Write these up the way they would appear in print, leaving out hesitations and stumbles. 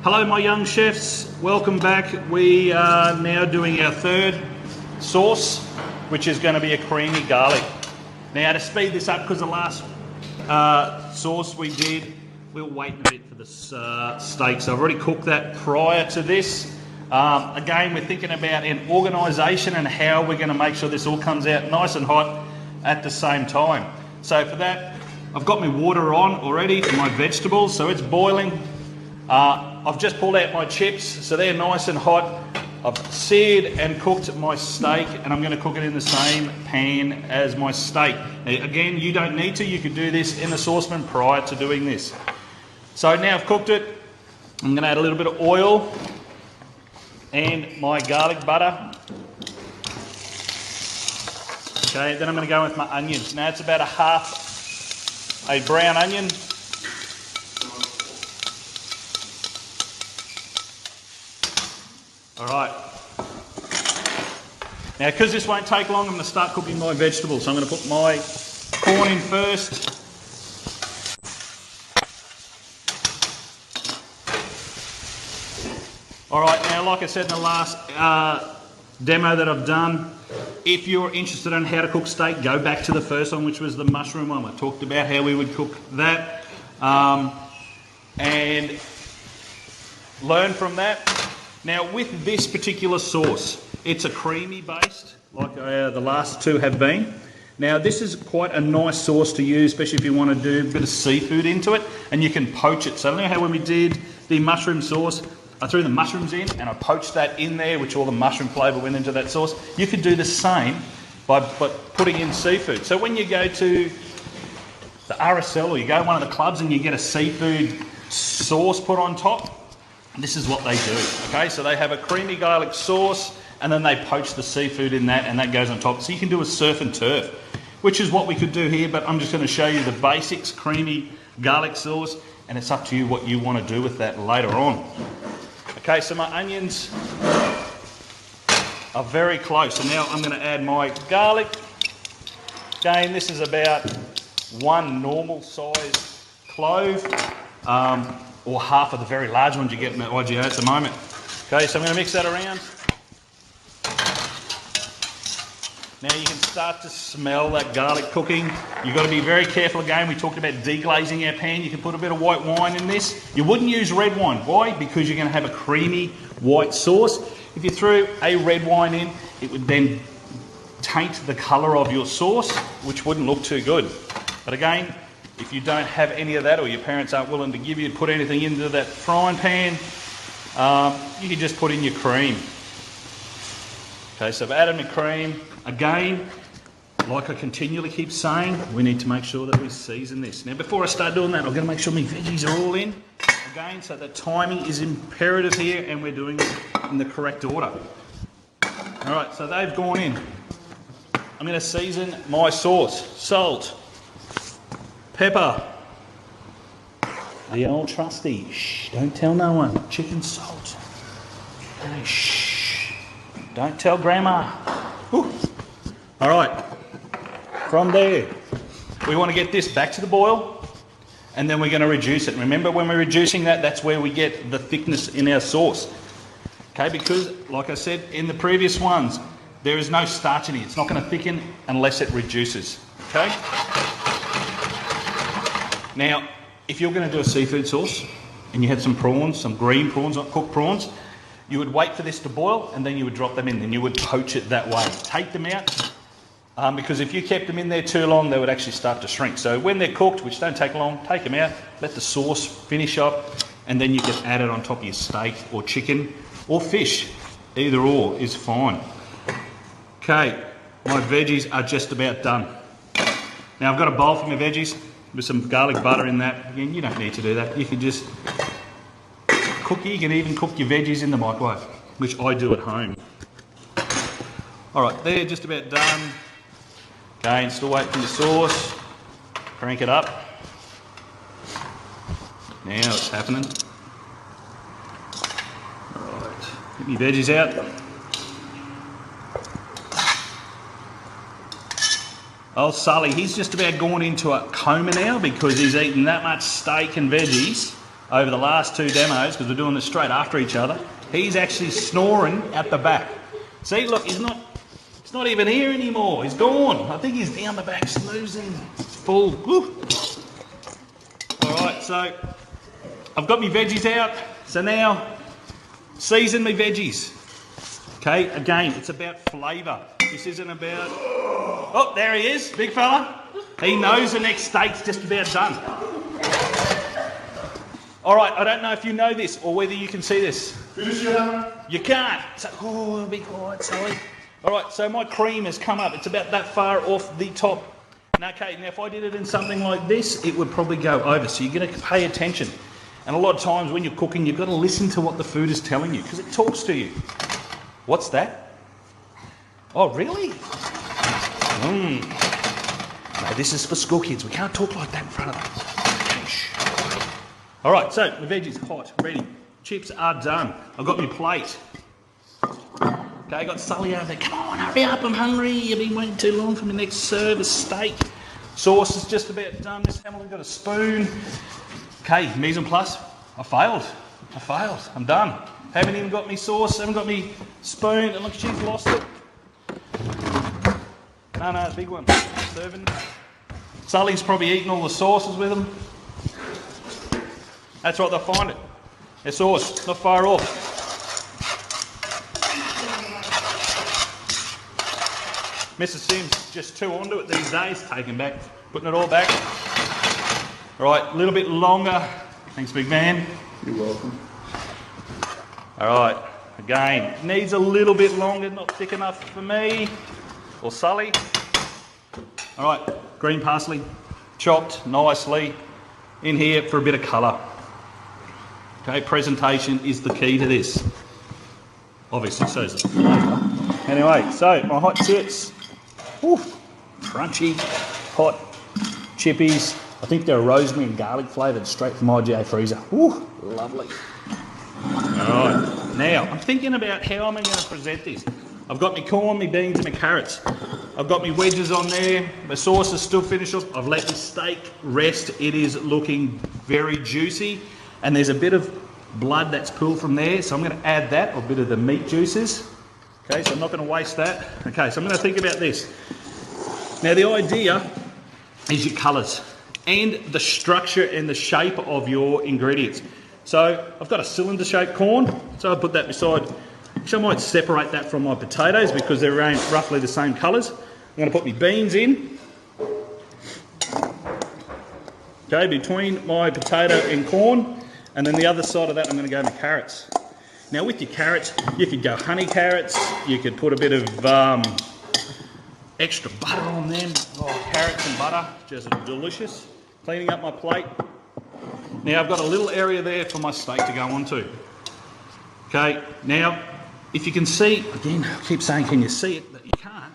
Hello my young chefs, welcome back. We are now doing our third sauce, which is going to be a creamy garlic. Now to speed this up, because the last sauce we did, we were waiting a bit for the steak, so I've already cooked that prior to this. Again, we're thinking about an organisation and how we're going to make sure this all comes out nice and hot at the same time. So for that, I've got my water on already for my vegetables, so it's boiling. I've just pulled out my chips, so they're nice and hot. I've seared and cooked my steak, and I'm going to cook it in the same pan as my steak. Now, again, you don't need to. You could do this in the saucepan prior to doing this. So now I've cooked it. I'm going to add a little bit of oil and my garlic butter. Okay, then I'm going to go with my onions. Now it's about a brown onion. All right. Now, because this won't take long, I'm going to start cooking my vegetables. So I'm going to put my corn in first. All right, now, like I said in the last demo that I've done, if you're interested in how to cook steak, go back to the first one, which was the mushroom one. I talked about how we would cook that and learn from that. Now, with this particular sauce, it's a creamy based, like the last two have been. Now, this is quite a nice sauce to use, especially if you want to do a bit of seafood into it, and you can poach it. So, you know how when we did the mushroom sauce, I threw the mushrooms in and I poached that in there, which all the mushroom flavour went into that sauce. You could do the same by putting in seafood. So when you go to the RSL or you go to one of the clubs and you get a seafood sauce put on top, this is what they do, okay? So they have a creamy garlic sauce and then they poach the seafood in that and that goes on top. So you can do a surf and turf, which is what we could do here, but I'm just going to show you the basics, creamy garlic sauce, and it's up to you what you want to do with that later on. Okay, so my onions are very close. So now I'm going to add my garlic. Again, this is about one normal size clove, or half of the very large ones you get in the IGA at the moment. Okay, so I'm going to mix that around. Now you can start to smell that garlic cooking. You've got to be very careful again. We talked about deglazing our pan. You can put a bit of white wine in this. You wouldn't use red wine. Why? Because you're going to have a creamy white sauce. If you threw a red wine in, it would then taint the colour of your sauce, which wouldn't look too good. But again, if you don't have any of that or your parents aren't willing to give you to put anything into that frying pan, you can just put in your cream. Okay, so I've added my cream. Again, like I continually keep saying, we need to make sure that we season this. Now before I start doing that, I'm going to make sure my veggies are all in. Again, so the timing is imperative here and we're doing it in the correct order. Alright, so they've gone in. I'm going to season my sauce. Salt. Pepper. The old trusty. Shh, don't tell no one. Chicken salt. Okay, shh. Don't tell grandma. Ooh. All right, from there, we want to get this back to the boil and then we're going to reduce it. Remember, when we're reducing that, that's where we get the thickness in our sauce. Okay, because like I said in the previous ones, there is no starch in it. It's not going to thicken unless it reduces. Okay? Now, if you're going to do a seafood sauce and you had some prawns, some green prawns, not cooked prawns, you would wait for this to boil and then you would drop them in and you would poach it that way. Take them out because if you kept them in there too long, they would actually start to shrink. So when they're cooked, which don't take long, take them out, let the sauce finish up, and then you can add it on top of your steak or chicken or fish. Either or is fine. Okay, my veggies are just about done. Now I've got a bowl for my veggies with some garlic butter in that. Again, you don't need to do that. You can just cook. You can even cook your veggies in the microwave, which I do at home. All right, they're just about done. Again, still waiting for the sauce. Crank it up. Now it's happening. All right, get my veggies out. Old Sully, he's just about gone into a coma now because he's eaten that much steak and veggies over the last 2 demos, because we're doing this straight after each other, he's actually snoring at the back. See, look, he's not even here anymore. He's gone. I think he's down the back snoozing. It's full. Woo. All right, so I've got my veggies out. So now, season my veggies. Okay, again, it's about flavour. This isn't about... Oh, there he is, big fella. He knows the next steak's just about done. All right, I don't know if you know this or whether you can see this. Finish your hammer. You can't. So, oh, be quiet, Sally. All right, so my cream has come up. It's about that far off the top. Now, okay, now if I did it in something like this, it would probably go over. So you're going to pay attention. And a lot of times when you're cooking, you've got to listen to what the food is telling you because it talks to you. What's that? Oh, really? No, this is for school kids. We can't talk like that in front of them. Okay, shh. All right, so the veggies hot, ready. Chips are done. I've got my plate. Okay, I got Sully over there. Come on, hurry up, I'm hungry. You've been waiting too long for my next serve of steak. Sauce is just about done. Miss Hamilton got a spoon. Okay, mise en place. I failed. I'm done. Haven't even got me sauce, haven't got me spoon, and look, she's lost it. No, big one. Serving. Sully's probably eaten all the sauces with them. That's right, they'll find it. Their sauce, not far off. Mrs. Sims, just 2 onto it these days, taking back, putting it all back. All right, a little bit longer. Thanks, big man. You're welcome. All right, again, needs a little bit longer, not thick enough for me or Sully. All right, green parsley, chopped nicely in here for a bit of colour. Okay, presentation is the key to this. Obviously, so is the flavour. Anyway, so my hot chips, woo, crunchy, hot chippies. I think they're rosemary and garlic flavoured, straight from IGA freezer. Woo, lovely. Alright, now I'm thinking about how am I going to present this. I've got my corn, my beans and my carrots. I've got my wedges on there, my sauce is still finished off. I've let the steak rest. It is looking very juicy and there's a bit of blood that's pulled from there, so I'm going to add that, or a bit of the meat juices. Okay, so I'm not going to waste that. Okay, so I'm going to think about this. Now the idea is your colours and the structure and the shape of your ingredients. So I've got a cylinder shaped corn, so I'll put that beside. Actually, I might separate that from my potatoes because they're roughly the same colours. I'm going to put my beans in. Okay, between my potato and corn, and then the other side of that I'm going to go my carrots. Now with your carrots, you could go honey carrots, you could put a bit of extra butter on them. Oh, carrots and butter, just delicious. Cleaning up my plate. Now I've got a little area there for my steak to go onto. Okay, now if you can see, again I keep saying can you see it, but you can't.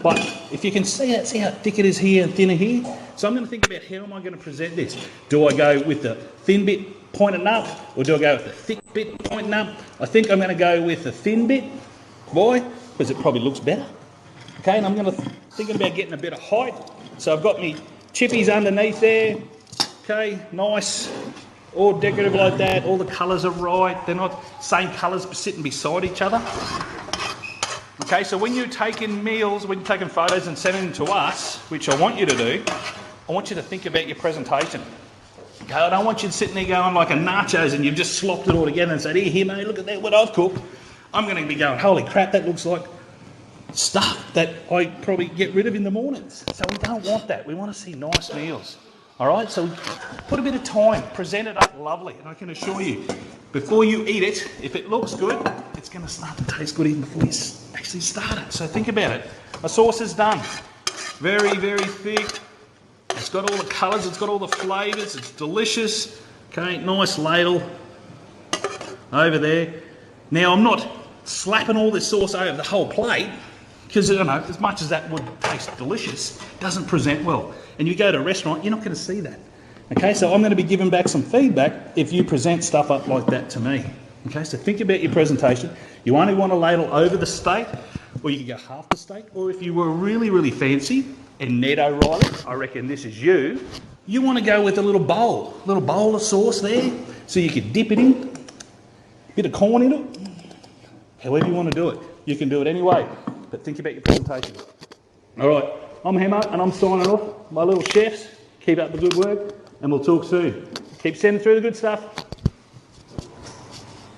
But if you can see it, see how thick it is here and thinner here? So I'm going to think about how am I going to present this. Do I go with the thin bit pointing up, or do I go with the thick bit pointing up? I think I'm going to go with the thin bit. Why? Because it probably looks better. Okay, and I'm going to thinking about getting a bit of height. So I've got my chippies underneath there. Okay, nice, all decorative like that. All the colours are right. They're not same colours sitting beside each other. Okay, so when you're taking meals, when you're taking photos and sending them to us, which I want you to do, I want you to think about your presentation. Okay, I don't want you sitting there going like a nachos and you've just slopped it all together and said, here mate, look at that, what I've cooked. I'm going to be going, holy crap, that looks like stuff that I probably get rid of in the mornings. So we don't want that. We want to see nice meals. All right, so put a bit of time, present it up lovely, and I can assure you, before you eat it, if it looks good, it's going to start to taste good even before you actually start it. So think about it. My sauce is done. Very, very thick. It's got all the colours, it's got all the flavours, it's delicious. Okay, nice ladle over there. Now I'm not slapping all this sauce over the whole plate, because, you know, as much as that would taste delicious, it doesn't present well. And you go to a restaurant, you're not going to see that. Okay, so I'm going to be giving back some feedback if you present stuff up like that to me. Okay, so think about your presentation. You only want to ladle over the steak, or you can go half the steak, or if you were really, really fancy, and Ned O'Reilly, I reckon this is you, You want to go with a little bowl of sauce there, so you can dip it in, bit of corn in it. However you want to do it, you can do it any way, but think about your presentation. All right, I'm Hemo and I'm signing off. My little chefs, keep up the good work and we'll talk soon. Keep sending through the good stuff.